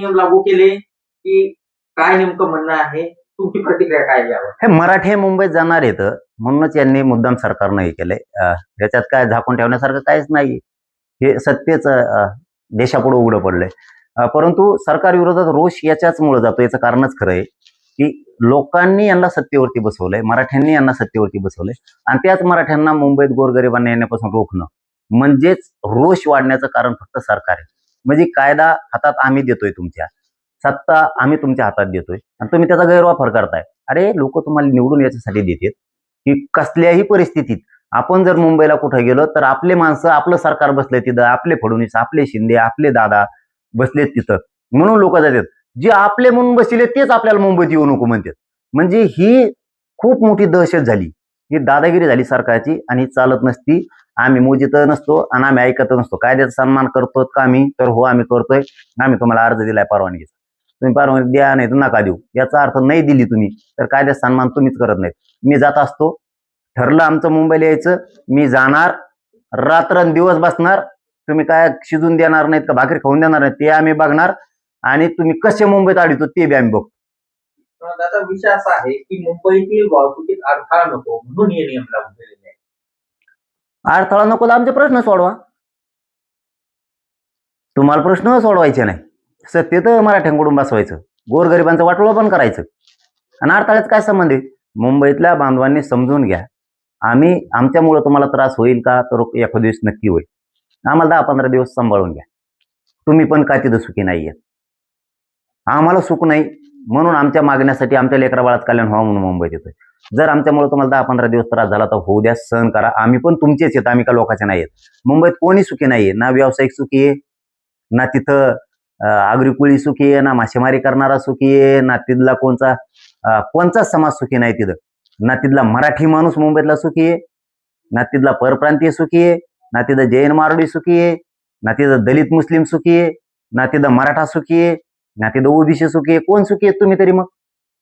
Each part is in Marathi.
नियम लागू केले की काय नेमकं म्हणणं आहे? तुमची प्रतिक्रिया काय यावर? हे मराठे मुंबईत जाणार आहेत म्हणूनच यांनी मुद्दाम सरकारनं हे केलंय. याच्यात काय झाकून ठेवण्यासारखं काहीच नाही. हे सत्तेच देशापुढे उघडं पडलंय. परंतु सरकार विरोधात रोष याच्याचमुळे जातो. याचं कारणच खरं आहे की लोकांनी यांना सत्तेवरती बसवलंय, मराठ्यांनी यांना सत्तेवरती बसवलंय आणि त्याच मराठ्यांना मुंबईत गोरगरिबांना येण्यापासून रोखणं म्हणजेच रोष वाढण्याचं कारण फक्त सरकार आहे. म्हणजे कायदा हातात आम्ही देतोय, तुमच्या सत्ता आम्ही तुमच्या हातात देतोय आणि तुम्ही त्याचा गैरवापर करताय. अरे लोक तुम्हाला निवडून याच्यासाठी देतात की कसल्याही परिस्थितीत आपण जर मुंबईला कुठे गेलो तर आपले माणसं, आपलं सरकार बसले तिथं, आपले फडणवीस, आपले शिंदे, आपले दादा बसलेत तिथं, म्हणून लोक जातात. जे आपले म्हणून बसले तेच आपल्याला मुंबईत येऊ नको म्हणतात. म्हणजे ही खूप मोठी दहशत झाली, ही दादागिरी झाली सरकारची आणि चालत नसती. आम्ही मोजित नसतो आणि आम्ही ऐकत नसतो. कायद्याचा सन्मान करतो का आम्ही? तर हो आम्ही करतोय. आम्ही तुम्हाला अर्ज दिलाय परवानगीचा, तुम्ही परवानगी द्या नाही तर नका देऊ. याचा अर्थ नाही दिली तुम्ही तर कायद्याचा सन्मान तुम्हीच करत नाहीत. मी जात असतो, ठरलं आमचं मुंबईला यायचं, मी जाणार, रात्रंदिवस बसणार. तुम्ही काय शिजून देणार नाहीत का भाकरी खाऊन देणार नाहीत ते आम्ही बघणार आणि तुम्ही कसे मुंबईत अडवतो ते बी आम्ही बघतो. आता विषय असा आहे की मुंबईतील वाहतुकीत अडथळा नको म्हणून हे नियम लागू केलेले आहे. अडथळा नको तर आमचे प्रश्न सोडवा. तुम्हाला प्रश्न सोडवायचे नाही, सत्तेत मराठ्यांकडून बसवायचं, गोरगरिबांचं वाटोळं पण करायचं आणि अडथळ्यात काय संबंध आहे? मुंबईतल्या बांधवांनी समजून घ्या, आम्ही आमच्यामुळे तुम्हाला त्रास होईल का? तर एखाद दिवस नक्की होईल. आम्हाला 10-15 दिवस सांभाळून घ्या. तुम्ही पण काय तिथं सुखी नाही आहेत, आम्हाला सुख नाही म्हणून आमच्या मागण्यासाठी आमच्या लेकरा बाळात कल्याण व्हावं म्हणून मुंबईत येतोय. जर आमच्यामुळे तुम्हाला 10-15 दिवस त्रास झाला तर होऊ द्या, सहन करा. आम्ही पण तुमचेच आहेत, आम्ही का लोकांचे नाही आहेत. मुंबईत कोणी सुखी नाहीये, ना व्यावसायिक सुखी आहे, ना तिथं आगरी सुखी आहे, ना मासेमारी करणारा सुखी आहे, ना तिथला कोणचाच समाज सुखी नाही तिथं. ना तिथला मराठी माणूस मुंबईतला सुखी आहे, ना तिथला परप्रांतीय सुखी आहे, ना तिथं जैन मारडी सुखी आहे, ना तिथं दलित मुस्लिम सुखी आहे, ना तिथं मराठा सुखी आहे, ना तिथं ओबीसी सुखी आहे. कोण सुखी आहेत तुम्ही तरी? मग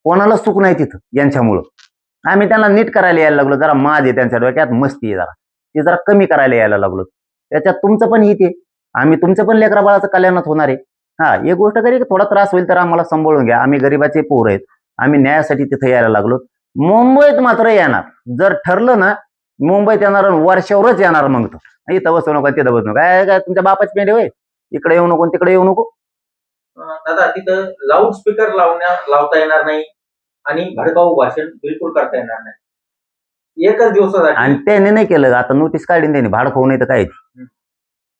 कोणाला सुख नाही तिथं यांच्यामुळं. आम्ही त्यांना नीट करायला यायला लागलो. जरा माज आहे त्यांच्या डोक्यात, मस्ती आहे जरा, ती जरा कमी करायला यायला लागलो. त्याच्यात तुमचं पण हित आहे, आम्ही तुमचं पण लेकरा बाळाचं कल्याणच होणार आहे. हा, एक गोष्ट करी, थोडा त्रास होईल तर आम्हाला सांभाळून घ्या, आम्ही गरीबाचे पोर आहेत, आम्ही न्यायासाठी तिथे यायला लागलो. मुंबईत मात्र येणार, जर ठरलं ना मुंबईत येणार वर्षावरच येणार. मग तर इथं बसू नका तिथं बसू नका, काय तुमच्या बापाची पेंडे होय, इकडे येऊ नको तिकडे येऊ नको. दादा तिथं लाऊड स्पीकर लावता येणार नाही आणि भडकाऊ भाषण बिलकुल करता येणार नाही एकच दिवसासाठी. आणि त्याने नाही केलं, आता नोटीस काढून त्याने, भाड खाऊ नाही तर काय,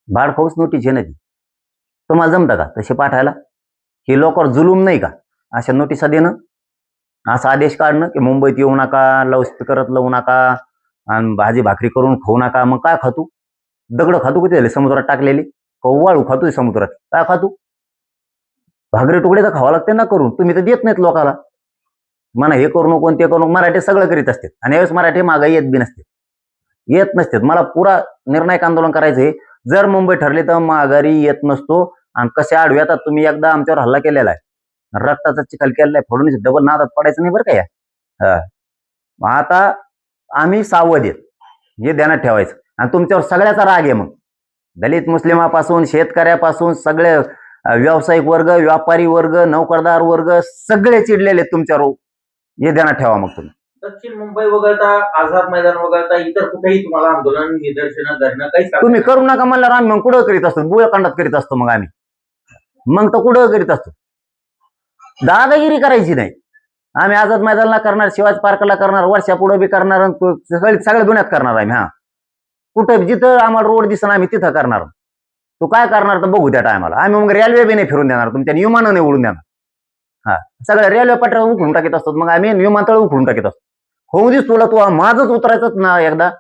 भाड खाऊच नोटीस आहे ना ती. तुम्हाला जमतं का तसे पाठायला? हे लोकांवर जुलूम नाही का अशा नोटिसा देणं, असा आदेश काढणं की मुंबईत येऊ नका, लाऊड स्पीकरत लावू नका आणि भाजी भाकरी करून खाऊ नका? मग काय खातू? दगड खातू किती झाले समुद्रात टाकलेली? कव्वाळू खातोय समुद्रात, काय खातू? भाकरी तुकडे तर खावा लागते ना करून, तुम्ही तर देत नाहीत लोकाला. म्हणा हे करू नको ते करू नको, मराठी सगळं करीत असते आणि यावेळेस मराठी मागे येत बी नसते, येत नसते. मला पुरा निर्णायक आंदोलन करायचंय. जर मुंबई ठरली तर माघारी येत नसतो. आणि कसे आडवे येतात, तुम्ही एकदा आमच्यावर हल्ला केलेला आहे, रक्ताचा चिखल केलेला आहे, फडणवीस डबल नादात पडायचं नाही बरं का या. आता आम्ही सावध आहेत हे ध्यानात ठेवायचं. आणि तुमच्यावर सगळ्याचा राग आहे, मग दलित मुस्लिमापासून शेतकऱ्यापासून सगळे व्यावसायिक वर्ग, व्यापारी वर्ग, नोकरदार वर्ग सगळे चिडलेले तुमच्यावर, हे ध्यानात ठेवा. मग तुम्ही दक्षिण मुंबई वगळता, आझाद मैदान वगळता इतर कुठेही तुम्हाला आंदोलन, निदर्शनं धरणं काही तुम्ही करू नका म्हणल्यावर आम्ही मग कुठं करीत असतो? बुळखंडात करीत असतो मग आम्ही, मग तर कुठं करीत असतो? दादागिरी करायची नाही. आम्ही आझाद मैदानला करणार, शिवाजी पार्कला करणार, वर्षापुढे बी करणार, सगळ्या दुनियात करणार आम्ही. हा, कुठं जिथं आम्हाला रोड दिसणार आम्ही तिथं करणार. तू काय करणार तर बघू त्या टायमाला. आम्ही मग रेल्वे बी नाही फिरून देणार, तुमच्या विमानं नाही उडून देणार. हा, सगळ्या रेल्वे पटऱ्या उखडून टाकीत असतो, मग आम्ही विमानतळ उखडून टाकीत असतो. होऊ दिस तुला, तू माझंच उतरायचंच ना एकदा,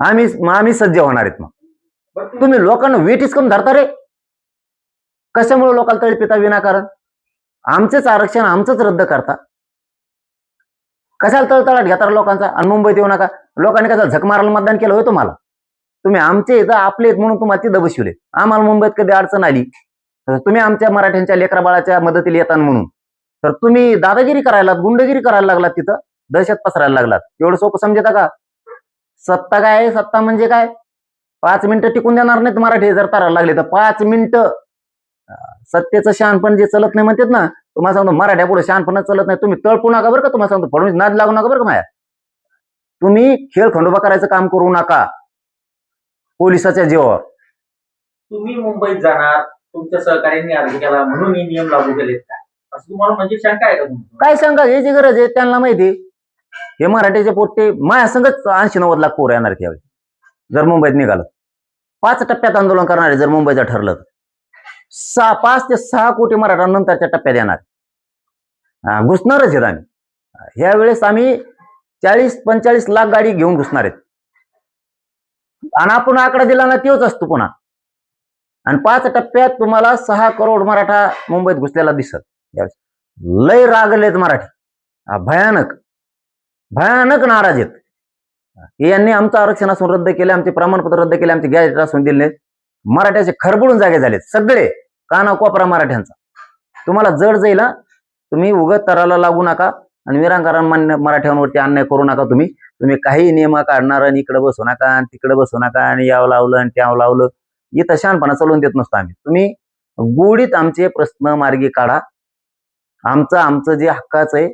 आम्ही सज्ज होणार आहेत. मग तुम्ही लोकांना वेटीस कम धरता रे? कशामुळे लोकांना तळपिता विनाकारण? आमचेच आरक्षण आमचंच रद्द करता, कशाला तळतळाट घेता लोकांचा? आणि मुंबईत येऊ नका, लोकांनी कसा झक मारायला मतदान केलं होय तुम्हाला? तुम्ही आमचे इथं आपले आहेत म्हणून तुम्हाला तिथं बसवले. आम्हाला मुंबईत कधी अडचण आली तुम्ही आमच्या मराठ्यांच्या लेकरा बाळाच्या मदतीला येतात म्हणून, तर तुम्ही दादागिरी करायला, गुंडगिरी करायला लागलात, तिथं दहशत पसरायला लागलात. एवढं सोपं समजता का? सत्ता काय आहे? सत्ता म्हणजे काय? 5 मिनिटं टिकून देणार नाहीत मराठी जर करायला लागले तर. 5 मिनिटं सत्तेचं शहाणपण जे चलत नाही म्हणतात ना, तुम्हाला सांगतो मराठ्या पुढे शहाणपण चलत नाही. तुम्ही तळपू नका बरं का. तुम्हाला सांगतो फडणवीस नाद लागू नका बरं का माया. तुम्ही खेळ खंडोबा करायचं काम करू नका पोलिसाच्या जीवावर. तुम्ही मुंबईत जाणार, तुमच्या सहकार्यांनी अर्ज केला म्हणून हे नियम लागू केलेत काय, असं तुम्हाला म्हणजे शंका आहे का तुमची? काय सांगा याची गरज आहे, त्यांना माहिती आहे. हे मराठीचे पोट्टे माया संगच 80-90 लाख पोरं येणार त्यावेळी जर मुंबईत निघालं. 5 टप्प्यात आंदोलन करणार आहे जर मुंबईचं ठरलं तर. 5 ते 6 कोटी मराठा नंतरच्या टप्प्यात येणार. घुसणारच आहेत आम्ही. ह्यावेळेस आम्ही 40-45 लाख गाडी घेऊन घुसणार आहेत. आणि आपण आकडा दिला ना तोच असतो पुन्हा. आणि 5 टप्प्यात तुम्हाला 6 करोड मराठा मुंबईत घुसलेला दिसत. लय रागलेत मराठी, भयानक भयानक नाराज आहेत. यांनी आमचं आरक्षण असून रद्द केले, आमचे प्रमाणपत्र रद्द केले, आमचे गॅजेट असून दिले. मराठ्याचे खरबडून जागे झालेत सगळे, काना कोपरा मराठ्यांचा. तुम्हाला जड जाईल हा. तुम्ही उगत तराला लागू नका आणि विरांगारां मराठ्यांवरती अन्याय करू नका. तुम्ही काही नियम काढणार आणि इकडे बसू नका आणि तिकडे बसू नका आणि यावं लावलं आणि त्यावं लावलं. इथं शहाणपणा चालवून देत नसतो आम्ही. तुम्ही गोडीत आमचे प्रश्न मार्गी काढा. आमचं जे हक्काचं आहे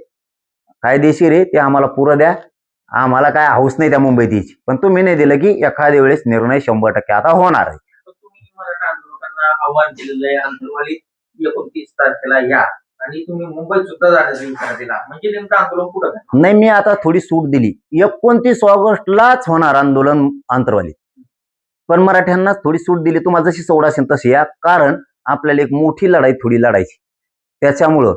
कायदेशीर आहे ते आम्हाला पुरं द्या. आम्हाला काय हाऊस नाही त्या मुंबईत यायची. पण तुम्ही नाही दिलं की एखाद्या वेळेस निर्णय 100% आता होणार आहे. तुम्ही मराठा आंदोलकांना आव्हान केलेलं आहे अंतरवालीत 29 तारखेला या आणि तुम्ही मुंबईत सुद्धा जाण्याचा इशारा दिला, म्हणजे नेमकं आंदोलन कुठं काय? नाही, मी आता थोडी सूट दिली. 29 ऑगस्टलाच होणार आंदोलन आंतरवालीत. पण मराठ्यांना थोडी सूट दिली. तुम्हाला जशी सवड असेल तशी या. कारण आपल्याला एक मोठी लढाई थोडी लढायची. त्याच्यामुळं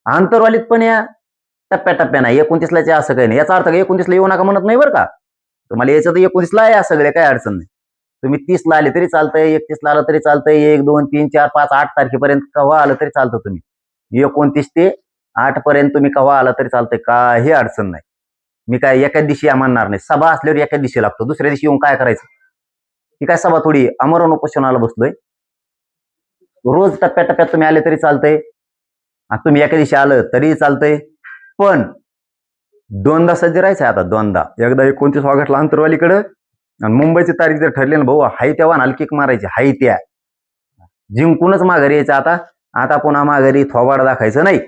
आंतरवालीत पण या टप्प्याटप्प्या नाही. 29ला असं काही नाही. याचा अर्थ काय 29ला येऊ नका म्हणत नाही बरं का. तुम्हाला याचं तर 29ला या सगळे, काही अडचण नाही. तुम्ही 30ला आले तरी चालतंय, 31ला आलं तरी चालतंय, 1, 2, 3, 4, 5, 8 तारखेपर्यंत केव्हा आलं तरी चालतं. तुम्ही 29 ते 8 पर्यंत तुम्ही केव्हा आला तरी चालतंय, काही अडचण नाही. मी काय एका दिवशी म्हणणार नाही. सभा असल्यावर एका दिवशी लागतो, दुसऱ्या दिवशी येऊन काय करायचं? ही काय सभा थोडी अमरण उपोषणाला बसलोय. रोज टप्प्याटप्प्यात तुम्ही आले तरी चालतंय, तुम्ही एका दिवशी आलं तरी चालतंय. पण 2दा सज्ज राहायचं आता. 2दा, एकदा 29 ऑगस्टला आंतरवालीकडं आणि मुंबईची तारीख जर ठरली ना भाऊ, हाय तेव्हा हलकीक मारायची, हाय त्या जिंकूनच माघारी यायचं. आता पुन्हा माघारी थोबाड दाखायचं नाही.